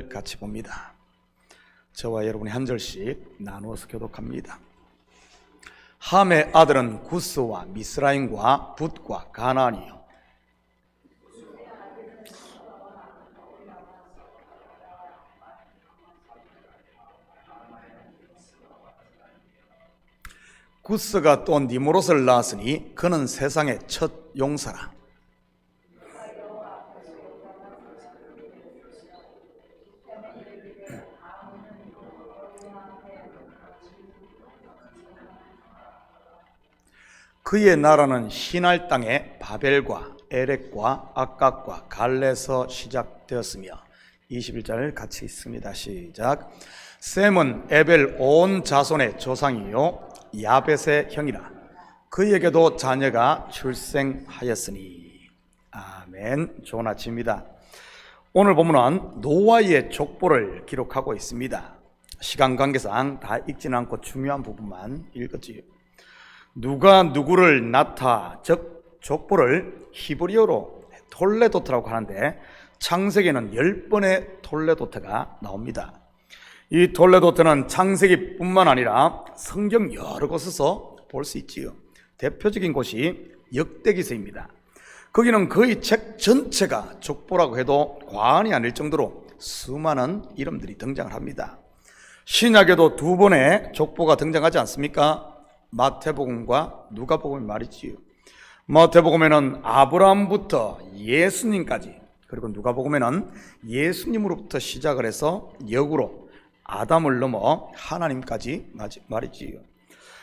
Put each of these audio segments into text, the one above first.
같이 봅니다. 저와 여러분이 한 절씩 나누어서 교독합니다. 함의 아들은 구스와 미스라임과 붓과 가나안이요 구스가 또 니므롯을 낳았으니 그는 세상의 첫 용사라. 그의 나라는 시날 땅의 바벨과 에렉과 악각과 갈레에서 시작되었으며 21절 같이 있습니다. 시작. 셈은 에벨 온 자손의 조상이요 야벳의 형이라. 그에게도 자녀가 출생하였으니. 아멘. 좋은 아침입니다. 오늘 본문은 노아의 족보를 기록하고 있습니다. 시간 관계상 다 읽지는 않고 중요한 부분만 읽었지요. 누가 누구를 낳다, 즉 족보를 히브리어로 톨레도트라고 하는데 창세기에는 10번의 톨레도트가 나옵니다. 이 톨레도트는 창세기뿐만 아니라 성경 여러 곳에서 볼 수 있지요. 대표적인 곳이 역대기서입니다. 거기는 거의 책 전체가 족보라고 해도 과언이 아닐 정도로 수많은 이름들이 등장을 합니다. 신약에도 2번의 족보가 등장하지 않습니까? 마태복음과 누가복음 말이지요. 마태복음에는 아브라함부터 예수님까지, 그리고 누가복음에는 예수님으로부터 시작을 해서 역으로 아담을 넘어 하나님까지 말이지요.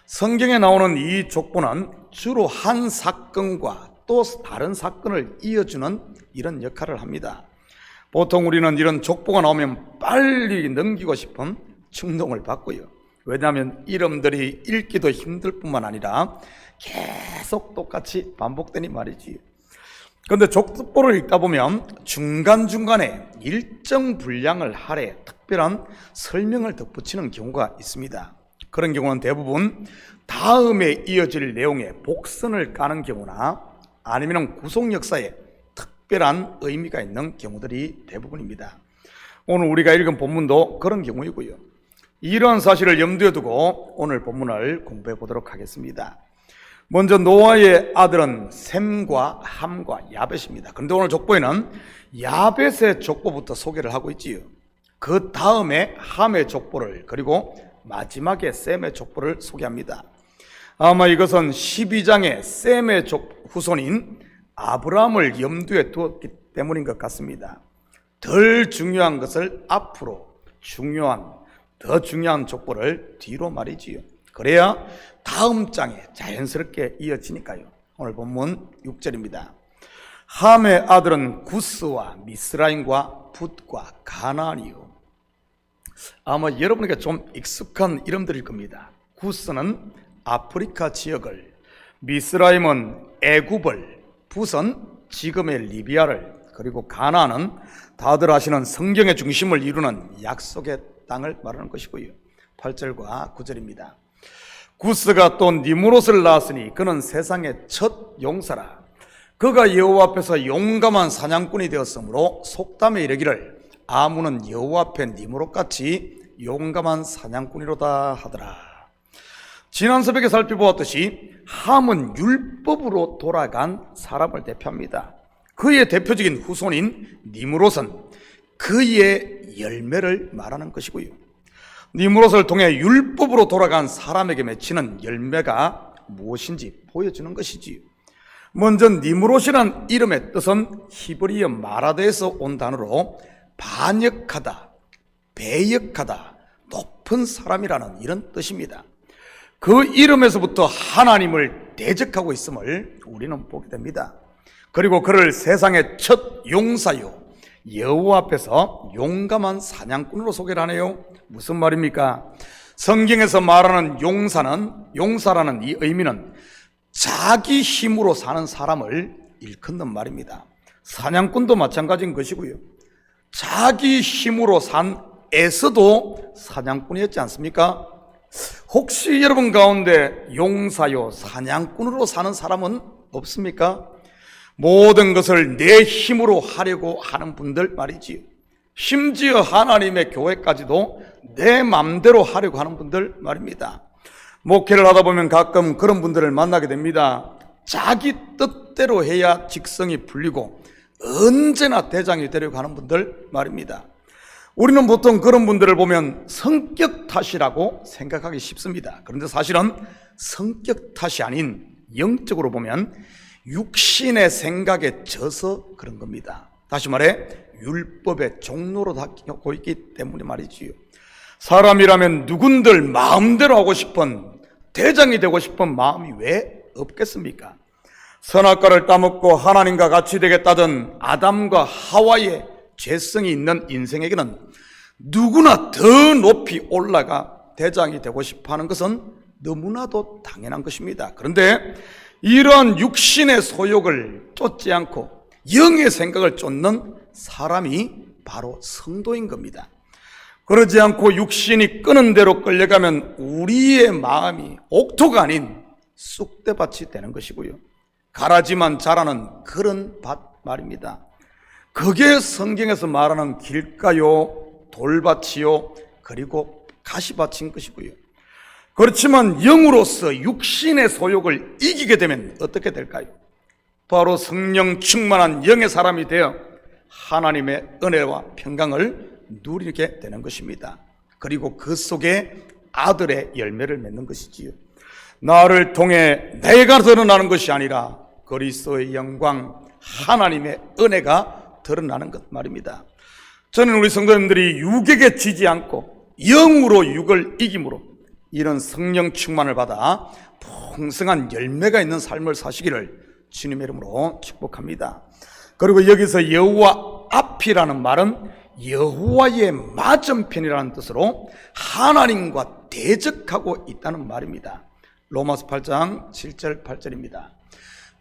성경에 나오는 이 족보는 주로 한 사건과 또 다른 사건을 이어주는 이런 역할을 합니다. 보통 우리는 이런 족보가 나오면 빨리 넘기고 싶은 충동을 받고요. 왜냐하면 이름들이 읽기도 힘들 뿐만 아니라 계속 똑같이 반복되니 말이지. 그런데 족보를 읽다 보면 중간중간에 일정 분량을 할애 특별한 설명을 덧붙이는 경우가 있습니다. 그런 경우는 대부분 다음에 이어질 내용에 복선을 까는 경우나 아니면 구속 역사에 특별한 의미가 있는 경우들이 대부분입니다. 오늘 우리가 읽은 본문도 그런 경우이고요. 이러한 사실을 염두에 두고 오늘 본문을 공부해 보도록 하겠습니다. 먼저 노아의 아들은 셈과 함과 야벳입니다. 그런데 오늘 족보에는 야벳의 족보부터 소개를 하고 있지요. 그 다음에 함의 족보를, 그리고 마지막에 셈의 족보를 소개합니다. 아마 이것은 12장의 셈의 후손인 아브라함을 염두에 두었기 때문인 것 같습니다. 덜 중요한 것을 앞으로, 더 중요한 족보를 뒤로 말이지요. 그래야 다음 장에 자연스럽게 이어지니까요. 오늘 본문 6절입니다. 함의 아들은 구스와 미스라임과 붓과 가나안이요. 아마 여러분에게 좀 익숙한 이름들일 겁니다. 구스는 아프리카 지역을, 미스라임은 애굽을, 붓은 지금의 리비아를, 그리고 가나안은 다들 아시는 성경의 중심을 이루는 약속의 땅을 말하는 것이고요. 8절과 9절입니다. 구스가 또 니므롯을 낳았으니 그는 세상의 첫 용사라. 그가 여호와 앞에서 용감한 사냥꾼이 되었으므로 속담에 이르기를 아무는 여호와 앞에 니므롯같이 용감한 사냥꾼이로다 하더라. 지난 새벽에 살펴보았듯이 함은 율법으로 돌아간 사람을 대표합니다. 그의 대표적인 후손인 니므롯은 그의 열매를 말하는 것이고요. 니므롯을 통해 율법으로 돌아간 사람에게 맺히는 열매가 무엇인지 보여주는 것이지요. 먼저 니므롯이란 이름의 뜻은 히브리어 마라데에서 온 단어로 반역하다, 배역하다, 높은 사람이라는 이런 뜻입니다. 그 이름에서부터 하나님을 대적하고 있음을 우리는 보게 됩니다. 그리고 그를 세상의 첫 용사요, 여호와 앞에서 용감한 사냥꾼으로 소개를 하네요. 무슨 말입니까? 성경에서 말하는 용사라는 이 의미는 자기 힘으로 사는 사람을 일컫는 말입니다. 사냥꾼도 마찬가지인 것이고요. 자기 힘으로 산 에서도 사냥꾼이었지 않습니까? 혹시 여러분 가운데 용사요, 사냥꾼으로 사는 사람은 없습니까? 모든 것을 내 힘으로 하려고 하는 분들 말이지요. 심지어 하나님의 교회까지도 내 맘대로 하려고 하는 분들 말입니다. 목회를 하다 보면 가끔 그런 분들을 만나게 됩니다. 자기 뜻대로 해야 직성이 풀리고 언제나 대장이 되려고 하는 분들 말입니다. 우리는 보통 그런 분들을 보면 성격 탓이라고 생각하기 쉽습니다. 그런데 사실은 성격 탓이 아닌 영적으로 보면 육신의 생각에 져서 그런 겁니다. 다시 말해 율법의 종로로 닦고 있기 때문에 말이지요. 사람이라면 누군들 마음대로 하고 싶은, 대장이 되고 싶은 마음이 왜 없겠습니까? 선악과를 따먹고 하나님과 같이 되겠다던 아담과 하와의 죄성이 있는 인생에게는 누구나 더 높이 올라가 대장이 되고 싶어하는 것은 너무나도 당연한 것입니다. 그런데 이러한 육신의 소욕을 쫓지 않고 영의 생각을 쫓는 사람이 바로 성도인 겁니다. 그러지 않고 육신이 끄는 대로 끌려가면 우리의 마음이 옥토가 아닌 쑥대밭이 되는 것이고요, 가라지만 자라는 그런 밭 말입니다. 그게 성경에서 말하는 길가요, 돌밭이요, 그리고 가시밭인 것이고요. 그렇지만 영으로서 육신의 소욕을 이기게 되면 어떻게 될까요? 바로 성령 충만한 영의 사람이 되어 하나님의 은혜와 평강을 누리게 되는 것입니다. 그리고 그 속에 아들의 열매를 맺는 것이지요. 나를 통해 내가 드러나는 것이 아니라 그리스도의 영광, 하나님의 은혜가 드러나는 것 말입니다. 저는 우리 성도님들이 육에게 지지 않고 영으로 육을 이김으로 이런 성령 충만을 받아 풍성한 열매가 있는 삶을 사시기를 주님의 이름으로 축복합니다. 그리고 여기서 여호와 앞이라는 말은 여호와의 맞은편이라는 뜻으로 하나님과 대적하고 있다는 말입니다. 로마서 8장 7절 8절입니다.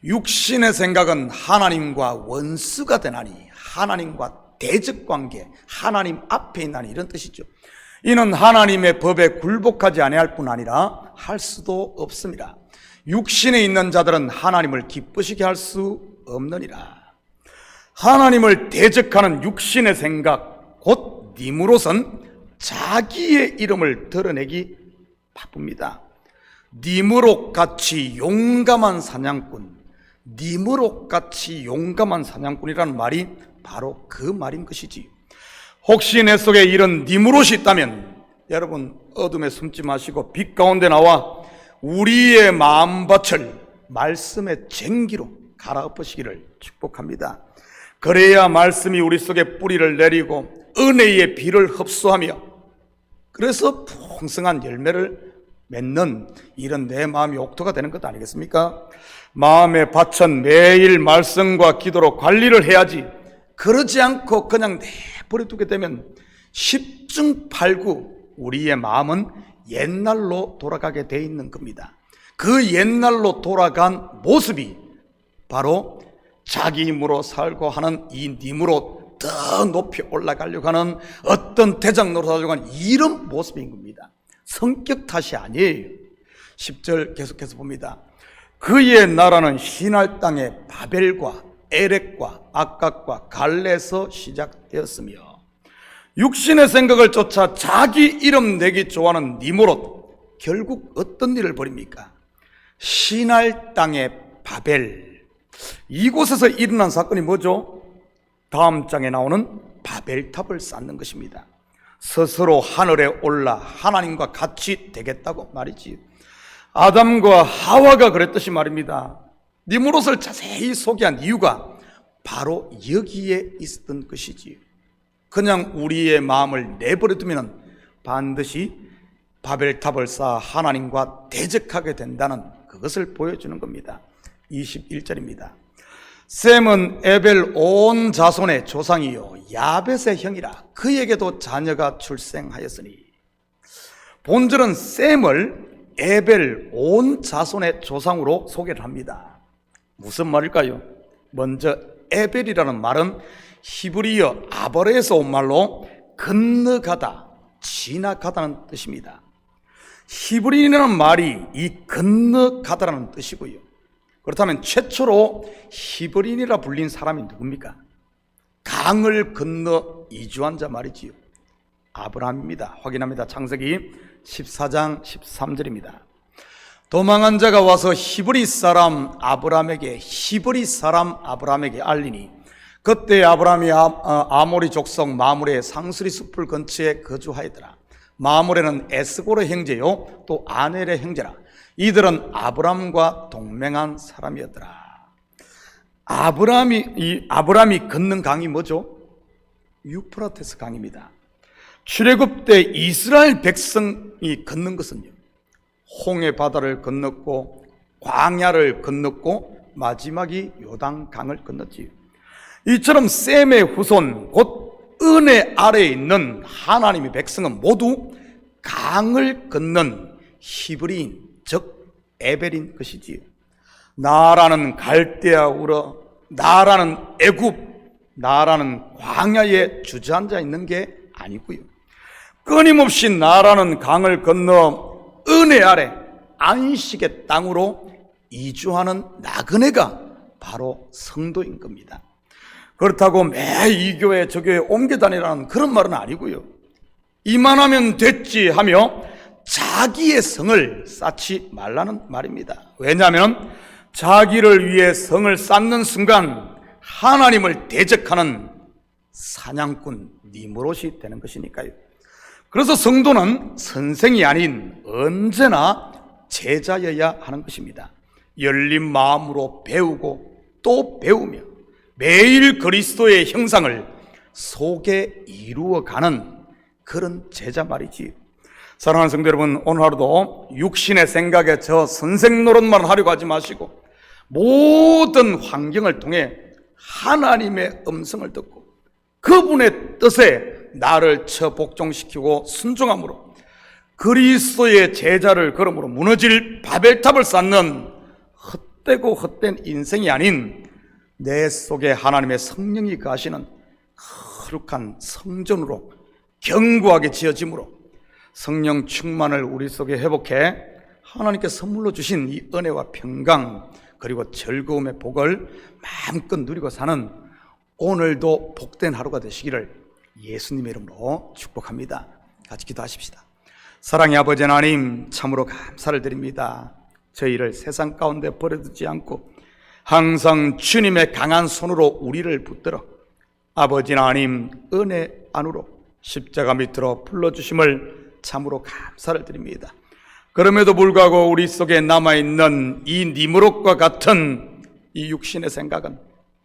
육신의 생각은 하나님과 원수가 되나니 하나님과 대적관계, 하나님 앞에 있나니, 이런 뜻이죠. 이는 하나님의 법에 굴복하지 아니할 뿐 아니라 할 수도 없습니다. 육신에 있는 자들은 하나님을 기쁘시게 할 수 없느니라. 하나님을 대적하는 육신의 생각, 곧 니무롯은 자기의 이름을 드러내기 바쁩니다. 니무롯같이 용감한 사냥꾼, 니무롯같이 용감한 사냥꾼이라는 말이 바로 그 말인 것이지. 혹시 내 속에 이런 니무롯이 있다면 여러분 어둠에 숨지 마시고 빛 가운데 나와 우리의 마음밭을 말씀의 쟁기로 갈아엎으시기를 축복합니다. 그래야 말씀이 우리 속에 뿌리를 내리고 은혜의 비를 흡수하며 그래서 풍성한 열매를 맺는 이런 내 마음이 옥토가 되는 것 아니겠습니까? 마음의 밭은 매일 말씀과 기도로 관리를 해야지, 그러지 않고 그냥 내버려두게 되면 10중 8구 우리의 마음은 옛날로 돌아가게 돼 있는 겁니다. 그 옛날로 돌아간 모습이 바로 자기 힘으로 살고 하는 이 님으로 더 높이 올라가려고 하는 어떤 대장 노릇하려고 하는 이런 모습인 겁니다. 성격 탓이 아니에요. 10절 계속해서 봅니다. 그의 나라는 시날 땅의 바벨과 에렉과 악각과 갈레에서 시작되었으며, 육신의 생각을 쫓아 자기 이름 내기 좋아하는 니므롯, 결국 어떤 일을 벌입니까? 시날 땅의 바벨, 이곳에서 일어난 사건이 뭐죠? 다음 장에 나오는 바벨탑을 쌓는 것입니다. 스스로 하늘에 올라 하나님과 같이 되겠다고 말이지. 아담과 하와가 그랬듯이 말입니다. 니므롯을 자세히 소개한 이유가 바로 여기에 있었던 것이지. 그냥 우리의 마음을 내버려두면 반드시 바벨탑을 쌓아 하나님과 대적하게 된다는 그것을 보여주는 겁니다. 21절입니다. 셈은 에벨 온 자손의 조상이요 야벳의 형이라 그에게도 자녀가 출생하였으니. 본절은 셈을 에벨 온 자손의 조상으로 소개를 합니다. 무슨 말일까요? 먼저 에벨이라는 말은 히브리어 아버레에서 온 말로 건너가다, 지나가다는 뜻입니다. 히브리인이라는 말이 이 건너가다라는 뜻이고요. 그렇다면 최초로 히브리인이라 불린 사람이 누굽니까? 강을 건너 이주한 자 말이지요. 아브라함입니다. 확인합니다. 창세기 14장 13절입니다. 도망한 자가 와서 히브리 사람 아브라함에게 알리니 그때 아브라함이 아모리 족속 마므레의 상수리 숲을 근처에 거주하였더라. 마므레는 에스골의 형제요 또 아넬의 형제라. 이들은 아브라함과 동맹한 사람이었더라. 아브라함이 걷는 강이 뭐죠? 유프라테스 강입니다. 출애굽 때 이스라엘 백성이 걷는 것은요, 홍해 바다를 건넜고 광야를 건넜고 마지막이 요단강을 건넜지요. 이처럼 셈의 후손 곧 은혜 아래에 있는 하나님의 백성은 모두 강을 건넌 히브리인 즉 에벨인 것이지요. 나라는 갈대아 우러, 나라는 애굽, 나라는 광야에 주저앉아 있는 게 아니고요, 끊임없이 나라는 강을 건너 은혜 아래 안식의 땅으로 이주하는 나그네가 바로 성도인 겁니다. 그렇다고 매 이 교회 저 교회 옮겨 다니라는 그런 말은 아니고요, 이만하면 됐지 하며 자기의 성을 쌓지 말라는 말입니다. 왜냐하면 자기를 위해 성을 쌓는 순간 하나님을 대적하는 사냥꾼 니므롯이 되는 것이니까요. 그래서 성도는 선생이 아닌 언제나 제자여야 하는 것입니다. 열린 마음으로 배우고 또 배우며 매일 그리스도의 형상을 속에 이루어가는 그런 제자 말이지. 사랑하는 성도 여러분, 오늘 하루도 육신의 생각에 저 선생 노릇만 하려고 하지 마시고 모든 환경을 통해 하나님의 음성을 듣고 그분의 뜻에 나를 처복종시키고 순종함으로 그리스도의 제자를 걸음으로 무너질 바벨탑을 쌓는 헛되고 헛된 인생이 아닌 내 속에 하나님의 성령이 가시는 거룩한 성전으로 견고하게 지어짐으로 성령 충만을 우리 속에 회복해 하나님께 선물로 주신 이 은혜와 평강 그리고 즐거움의 복을 마음껏 누리고 사는 오늘도 복된 하루가 되시기를 예수님의 이름으로 축복합니다. 같이 기도하십시다. 사랑의 아버지 하나님, 참으로 감사를 드립니다. 저희를 세상 가운데 버려두지 않고 항상 주님의 강한 손으로 우리를 붙들어 아버지 하나님 은혜 안으로 십자가 밑으로 불러주심을 참으로 감사를 드립니다. 그럼에도 불구하고 우리 속에 남아있는 이 니므롯과 같은 이 육신의 생각은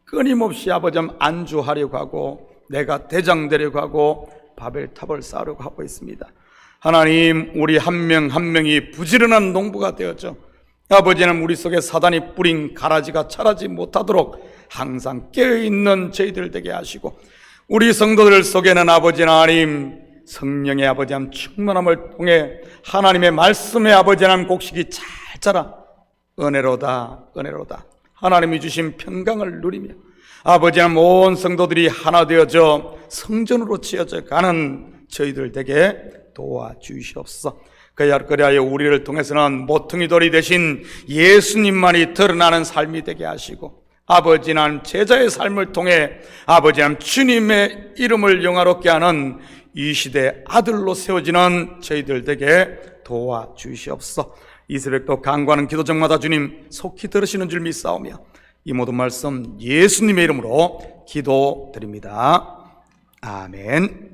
끊임없이 아버지 안주하려고 하고 내가 대장되려고 하고 바벨탑을 쌓으려고 하고 있습니다. 하나님, 우리 한 명 한 명이 부지런한 농부가 되어져 아버지는 우리 속에 사단이 뿌린 가라지가 자라지 못하도록 항상 깨어있는 저희들 되게 하시고 우리 성도들 속에는 아버지 하나님 성령의 아버지 하나님 충만함을 통해 하나님의 말씀의 아버지 하나님 곡식이 잘 자라 은혜로다 은혜로다 하나님이 주신 평강을 누리며 아버지 하나님 온 성도들이 하나 되어져 성전으로 지어져 가는 저희들 되게 도와주시옵소서. 그리하여 우리를 통해서는 모퉁이 돌이 되신 예수님만이 드러나는 삶이 되게 하시고 아버지 하나님 제자의 삶을 통해 아버지 하나님 주님의 이름을 영화롭게 하는 이 시대 아들로 세워지는 저희들 되게 도와주시옵소서. 이 새벽도 간구하는 기도 적마다 주님 속히 들으시는 줄 믿사오며 이 모든 말씀 예수님의 이름으로 기도드립니다. 아멘.